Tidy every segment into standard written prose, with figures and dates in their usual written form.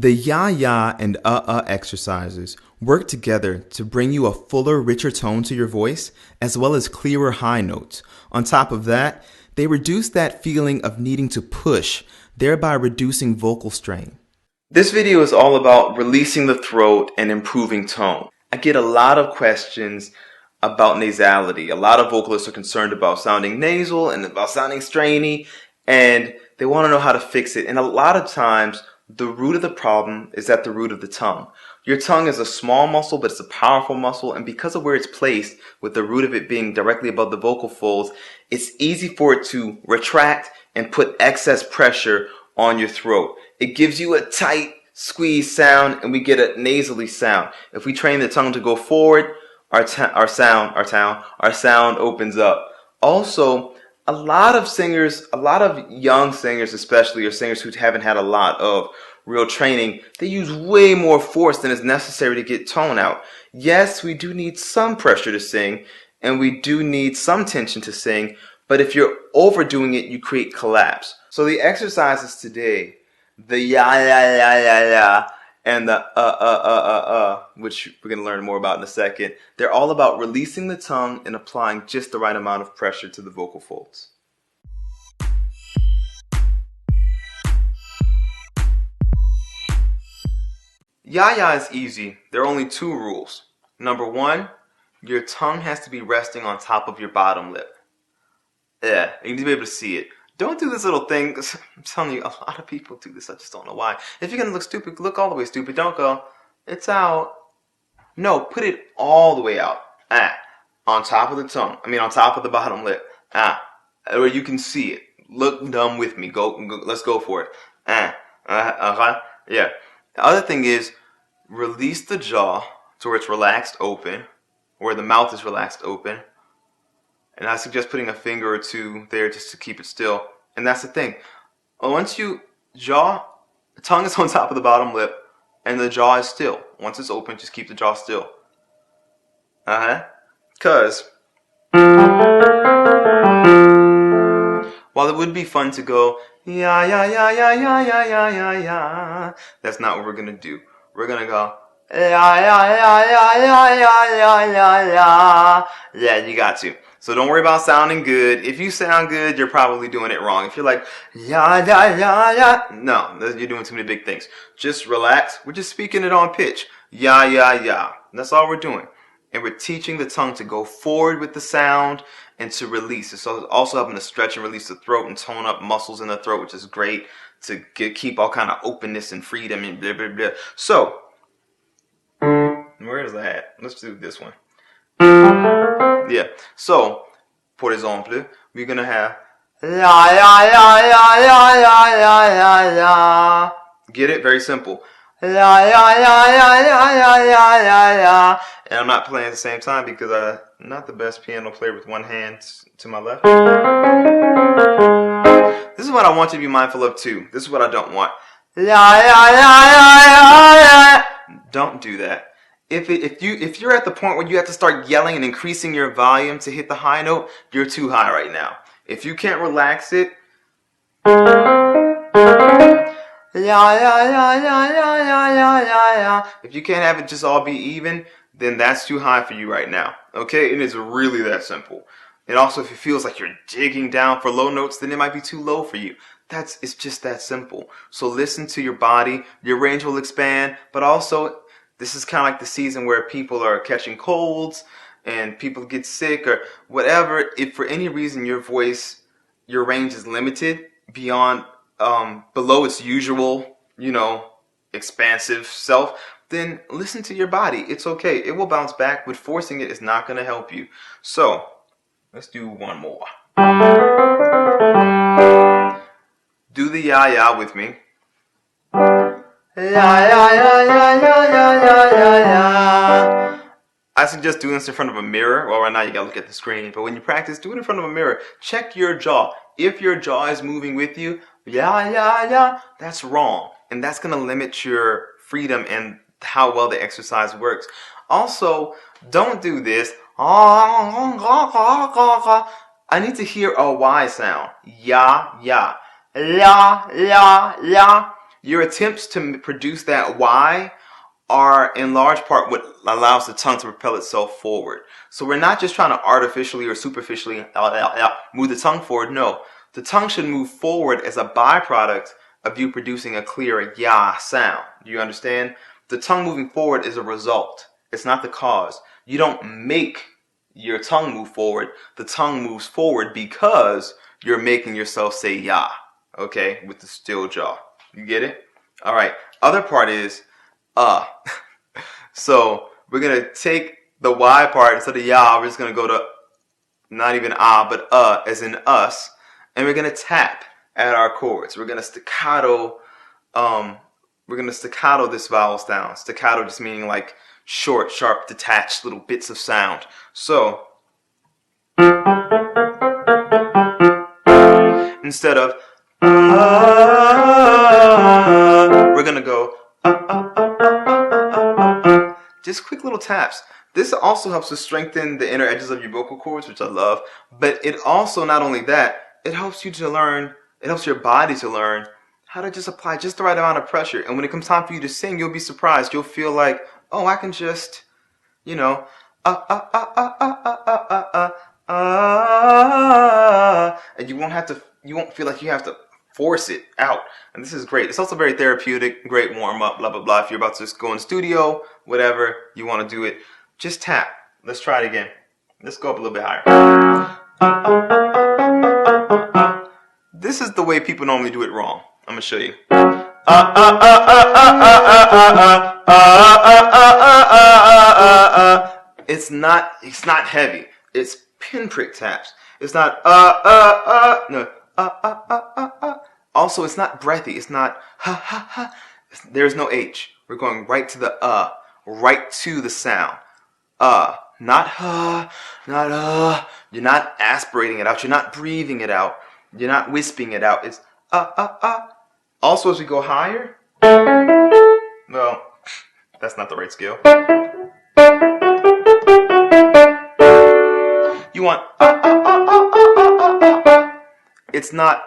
The Yaya and exercises work together to bring you a fuller, richer tone to your voice, as well as clearer high notes. On top of that, they reduce that feeling of needing to push, thereby reducing vocal strain. This video is all about releasing the throat and improving tone. I get a lot of questions about nasality. A lot of vocalists are concerned about sounding nasal and about sounding strainy, and they want to know how to fix it. And a lot of times, the root of the problem is at the root of the tongue. Your tongue is a small muscle, but it's a powerful muscle, and because of where it's placed, with the root of it being directly above the vocal folds, it's easy for it to retract and put excess pressure on your throat. It gives you a tight squeeze sound, and we get a nasally sound. If we train the tongue to go forward, our sound opens up. Also, a lot of young singers especially, or singers who haven't had a lot of real training, they use way more force than is necessary to get tone out. Yes, we do need some pressure to sing, and we do need some tension to sing, but if you're overdoing it, you create collapse. So the exercises today, the ya, and the which we're going to learn more about in a second, they're all about releasing the tongue and applying just the right amount of pressure to the vocal folds. Yaya is easy. There are only two rules. Number one, your tongue has to be resting on top of your bottom lip. Yeah, you need to be able to see it. Don't do this little thing, because I'm telling you, a lot of people do this. I just don't know why. If you're going to look stupid, look all the way stupid. Don't go, it's out. No, put it all the way out. On top of the tongue. On top of the bottom lip. Where you can see it. Look dumb with me. Go, let's go for it. Yeah. The other thing is, release the jaw to where it's relaxed open, where the mouth is relaxed open. And I suggest putting a finger or two there just to keep it still. And that's the thing. Once the tongue is on top of the bottom lip, and the jaw is still. Once it's open, just keep the jaw still. Because while it would be fun to go, ya, ya, ya, ya, ya, ya, ya, ya, ya, that's not what we're going to do. We're going to go, ya, ya, ya, ya, ya, ya, ya, ya, ya. Yeah, you got to. So don't worry about sounding good. If you sound good, you're probably doing it wrong. If you're like, ya, ya, ya, ya, no, you're doing too many big things. Just relax. We're just speaking it on pitch. Ya, ya, ya. That's all we're doing. And we're teaching the tongue to go forward with the sound and to release. It's also helping to stretch and release the throat and tone up muscles in the throat, which is great to keep all kind of openness and freedom and blah, blah, blah. So, where is that? Let's do this one. Yeah. So, for example, we're gonna have la ya ya ya ya ya ya ya ya. Get it? Very simple. La ya ya ya ya ya ya ya ya. And I'm not playing at the same time because I'm not the best piano player with one hand to my left. This is what I want you to be mindful of too. This is what I don't want. La ya ya ya ya ya. Don't do that. If you're at the point where you have to start yelling and increasing your volume to hit the high note, you're too high right now. If you can't relax it, if you can't have it just all be even, then that's too high for you right now. Okay? It is really that simple. And also, if it feels like you're digging down for low notes, then it might be too low for you. It's just that simple. So listen to your body. Your range will expand, but also, this is kind of like the season where people are catching colds and people get sick or whatever. If for any reason your range is limited beyond, below its usual, expansive self, then listen to your body. It's okay. It will bounce back, but forcing it is not going to help you. So, let's do one more. Do the ya-ya with me. Ya, ya, ya, ya, ya, ya, ya, ya, ya. I suggest doing this in front of a mirror. Well, right now you gotta look at the screen, but when you practice, do it in front of a mirror. Check your jaw. If your jaw is moving with you, ya, ya, ya, that's wrong. And that's gonna limit your freedom and how well the exercise works. Also, don't do this. I need to hear a Y sound. Ya, ya. La, la, la. Your attempts to produce that Y are in large part what allows the tongue to propel itself forward. So we're not just trying to artificially or superficially move the tongue forward. No, the tongue should move forward as a byproduct of you producing a clear ya sound. Do you understand? The tongue moving forward is a result. It's not the cause. You don't make your tongue move forward. The tongue moves forward because you're making yourself say ya. Okay? With the still jaw. You get it? All right. Other part is So we're going to take the Y part instead of ya. We're just going to go to not even but as in us. And we're going to tap at our chords. We're going to staccato this vowel sound. Staccato just meaning like short, sharp, detached little bits of sound. So instead of we're going to go just quick little taps. This also helps to strengthen the inner edges of your vocal cords, which I love. But it also, not only that, it helps you to learn, it helps your body to learn how to just apply just the right amount of pressure. And when it comes time for you to sing, you'll be surprised. You'll feel like, oh, I can just, and you won't feel like you have to force it out. And this is great. It's also very therapeutic, great warm up, blah, blah, blah. If you're about to just go in the studio, whatever, you want to do it, just tap. Let's try it again. Let's go up a little bit higher. This is the way people normally do it wrong. I'm going to show you. It's not heavy. It's pinprick taps. It's not no. Also, it's not breathy. It's not There's no H. We're going right to the right to the sound. Not not You're not aspirating it out. You're not breathing it out. You're not wisping it out. It's Also, as we go higher, well, that's not the right scale. You want It's not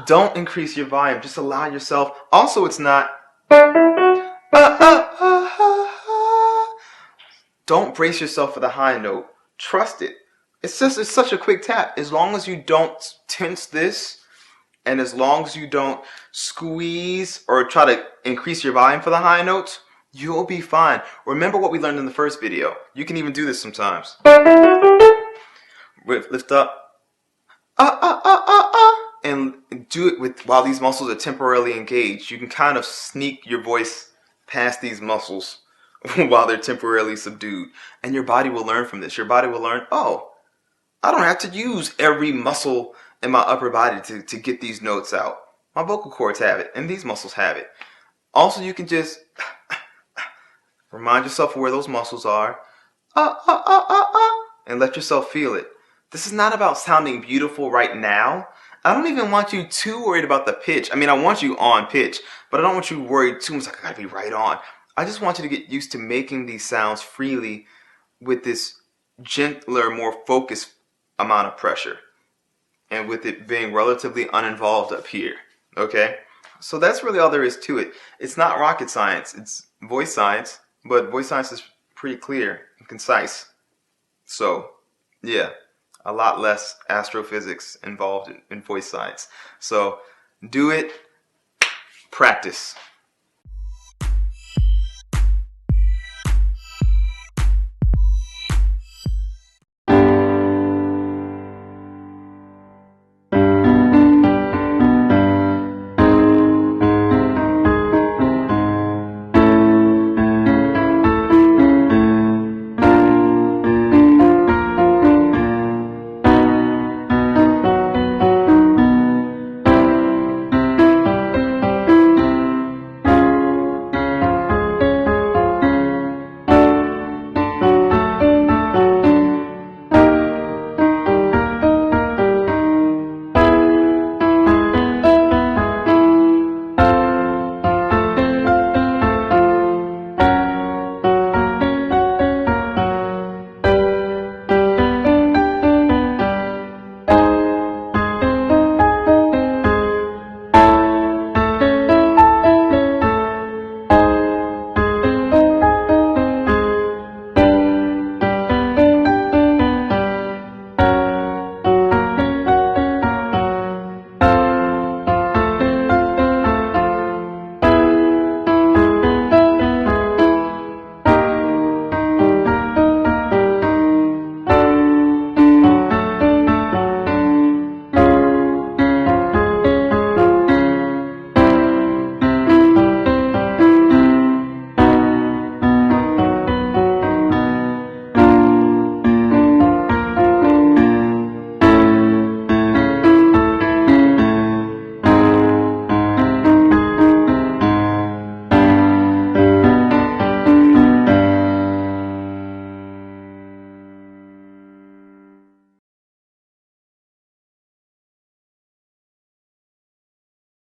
Don't increase your volume. Just allow yourself. Also, it's not Don't brace yourself for the high note. Trust it. It's such a quick tap. As long as you don't tense this, and as long as you don't squeeze or try to increase your volume for the high notes, you'll be fine. Remember what we learned in the first video. You can even do this sometimes. Lift up. And do it while these muscles are temporarily engaged. You can kind of sneak your voice past these muscles while they're temporarily subdued. And your body will learn from this. Your body will learn, oh, I don't have to use every muscle in my upper body to get these notes out. My vocal cords have it, and these muscles have it. Also, you can just remind yourself of where those muscles are, and let yourself feel it. This is not about sounding beautiful right now. I don't even want you too worried about the pitch. I mean, I want you on pitch, but I don't want you worried too much like I gotta be right on. I just want you to get used to making these sounds freely with this gentler, more focused amount of pressure, and with it being relatively uninvolved up here. Okay? So that's really all there is to it. It's not rocket science. It's voice science, but voice science is pretty clear and concise. So, yeah, a lot less astrophysics involved in voice science. So, do it, practice.